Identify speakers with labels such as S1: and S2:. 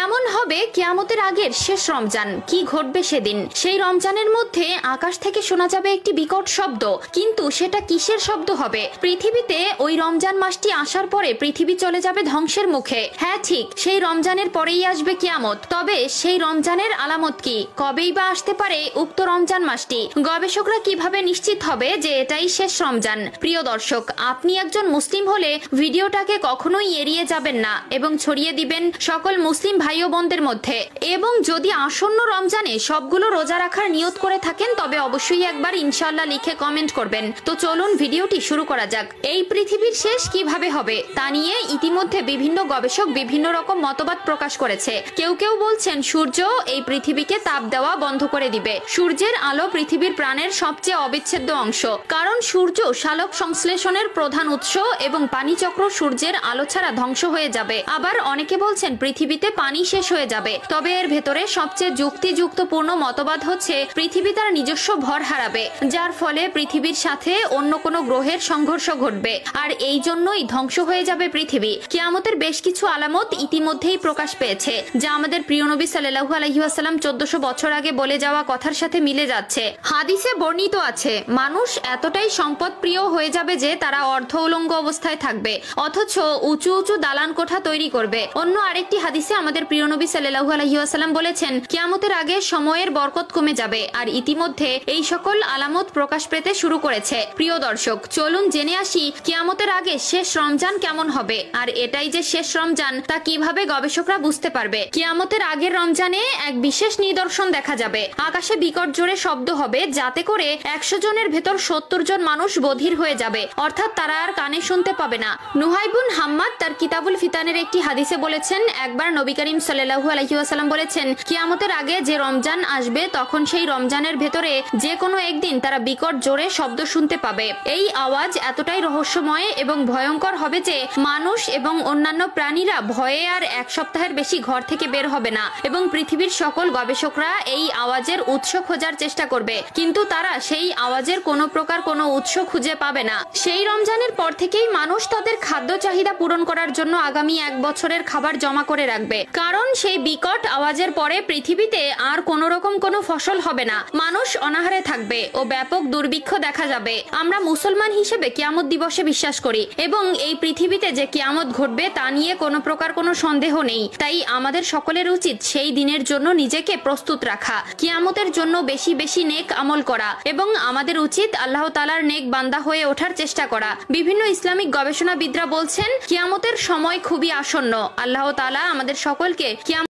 S1: কেমন হবে কিয়ামতের আগের শেষ রমজান, কি ঘটবে সেদিন? সেই রমজানের মধ্যে আকাশ থেকে শোনা যাবে একটি বিকট শব্দ, কিন্তু সেটা কিসের শব্দ হবে? পৃথিবীতে ওই রমজান মাসটি আসার পরে পৃথিবী চলে যাবে ধ্বংসের মুখে। হ্যাঁ ঠিক, সেই রমজানের পরেই আসবে কিয়ামত। তবে সেই রমজানের আলামত কি? কবেই বা আসতে পারে উক্ত রমজান মাসটি? গবেষকরা কিভাবে নিশ্চিত হবে যে এটাই শেষ রমজান? প্রিয় দর্শক, আপনি একজন মুসলিম হলে ভিডিওটাকে কখনোই এড়িয়ে যাবেন না এবং ছড়িয়ে দিবেন সকল মুসলিম ভাই ও বোনদের মধ্যে। এবং যদি আসন্ন রমজানে সবগুলো রোজা রাখার নিয়ত করে থাকেন তবে অবশ্যই একবার ইনশাআল্লাহ লিখে কমেন্ট করবেন। তো চলুন ভিডিওটি শুরু করা যাক। এই পৃথিবীর শেষ কিভাবে হবে তা নিয়ে ইতিমধ্যে বিভিন্ন গবেষক বিভিন্ন রকম মতবাদ প্রকাশ করেছে। কেউ কেউ বলছেন সূর্য এই পৃথিবীকে তাপ দেওয়া বন্ধ করে দিবে। সূর্যের আলো পৃথিবীর প্রাণের সবচেয়ে অবিচ্ছেদ্য অংশ, কারণ সূর্য সালোক সংশ্লেষণের প্রধান উৎস এবং পানিচক্র সূর্যের আলো ছাড়া ধ্বংস হয়ে যাবে। আবার অনেকে বলছেন পৃথিবীতে পানি শেষ হয়ে যাবে। তবে এর ভেতরে সবচেয়ে যুক্তিযুক্তপূর্ণ মতবাদ হচ্ছে পৃথিবী তার নিজস্ব ভর হারাবে, যার ফলে পৃথিবীর সাথে অন্য কোনো গ্রহের সংঘর্ষ ঘটবে, আর এই জন্যই ধ্বংস হয়ে যাবে পৃথিবী। কিয়ামতের বেশ কিছু আলামত ইতিমধ্যেই প্রকাশ পেয়েছে, যা আমাদের প্রিয় নবী সাল্লাল্লাহু আলাইহি ওয়াসাল্লাম 1400 বছর আগে বলে যাওয়া কথার সাথে মিলে যাচ্ছে। হাদিসে বর্ণিত আছে, মানুষ এতটাই সম্পদ প্রিয় হয়ে যাবে যে তারা অর্ধ উলঙ্গ অবস্থায় থাকবে, অথচ উঁচু উঁচু দালান কোঠা তৈরি করবে। অন্য আরেকটি হাদিসে আমাদের প্রিয় নবী সাল্লাল্লাহু আলাইহি ওয়াসাল্লাম বলেছেন, কিয়ামতের আগে সময়ের বরকত কমে যাবে, আর ইতিমধ্যে এই সকল আলামত প্রকাশ পেতে শুরু করেছে। প্রিয় দর্শক, চলুন জেনে আসি কিয়ামতের আগে শেষ রমজান কেমন হবে, আর এটাই যে শেষ রমজান তা কিভাবে গবেষকরা বুঝতে পারবে। কিয়ামতের আগের রমজানে এক বিশেষ নিদর্শন দেখা যাবে। আকাশে বিকট জোরে শব্দ হবে, যাতে করে 100 জনের ভেতর 70 জন মানুষ বধির হয়ে যাবে, অর্থাৎ তারা আর কানে শুনতে পাবে না। নুহাইবুন হাম্মাদ তার কিতাবুল ফিতানের একটি হাদিসে বলেছেন, একবার নবী করিম সাল্লাল্লাহু আলাইহি ওয়াসাল্লাম বলেছেন, কিয়ামতের আগে যে রমজান আসবে তখন সেই রমজানের ভেতরে যে কোনো একদিন তারা বিকট জোরে শব্দ শুনতে পাবে। এই আওয়াজ এতটাই রহস্যময় এবং ভয়ঙ্কর হবে যে মানুষ এবং অন্যান্য প্রাণীরা ভয়ে আর এক সপ্তাহের বেশি ঘর থেকে বের হবে না, এবং পৃথিবীর সকল গবেষকরা এই আওয়াজের উৎস খোঁজার চেষ্টা করবে, কিন্তু তারা সেই আওয়াজের কোনো প্রকার কোনো উৎস খুঁজে পাবে না। সেই রমজানের পর থেকেই মানুষ তাদের খাদ্য চাহিদা পূরণ করার জন্য আগামী 1 বছরের খাবার জমা করে রাখবে, কারণ সেই বিকট আওয়াজের পরে পৃথিবীতে আর কোনো রকম কোনো ফসল হবে না, মানুষ অনাহারে থাকবে ও ব্যাপক দুর্ভিক্ষ দেখা যাবে। আমরা মুসলমান হিসেবে কিয়ামত দিবসে বিশ্বাস করি এবং এই পৃথিবীতে যে কিয়ামত ঘটবে তা নিয়ে কোনো প্রকার কোনো সন্দেহ নেই। তাই আমাদের সকলের উচিত সেই দিনের জন্য নিজেকে প্রস্তুত রাখা, কিয়ামতের জন্য বেশি বেশি নেক আমল করা, এবং আমাদের উচিত আল্লাহ তাআলার নেক বান্দা হয়ে ওঠার চেষ্টা করা। বিভিন্ন ইসলামিক গবেষণাবিদরা বলছেন কিয়ামতের সময় খুবই আসন্ন। আল্লাহ তাআলা আমাদের সকলকে